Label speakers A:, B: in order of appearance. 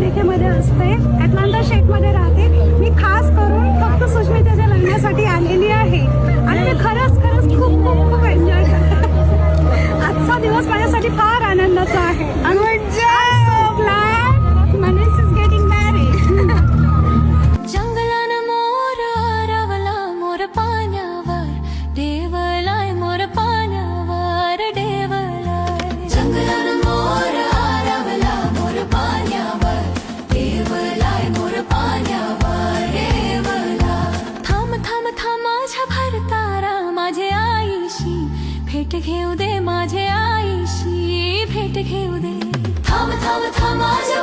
A: UK मध्ये असते, Atlanta शेकमध्ये राहते. मी खास करून फक्त सुष्मितेच्या लग्नासाठी आलेली आहे आणि मी खरंच खूप खूप खूप एन्जॉय करते. आजचा दिवस माझ्यासाठी फार आनंदाचा आहे.
B: जंगलान मोर आरवला मोर पाण्यावर देवलाय मोर पाण्यावर देवलाय. जंगलान मोर आरवला मोर पाण्यावर देवलाय मोर पाण्यावर देवलाय. थांब थांब थांब माझ्या भरतारा माझे आईशी भेट घेऊ दे माझे आईशी भेट घेऊ दे. थांब थांब थांब माझ्या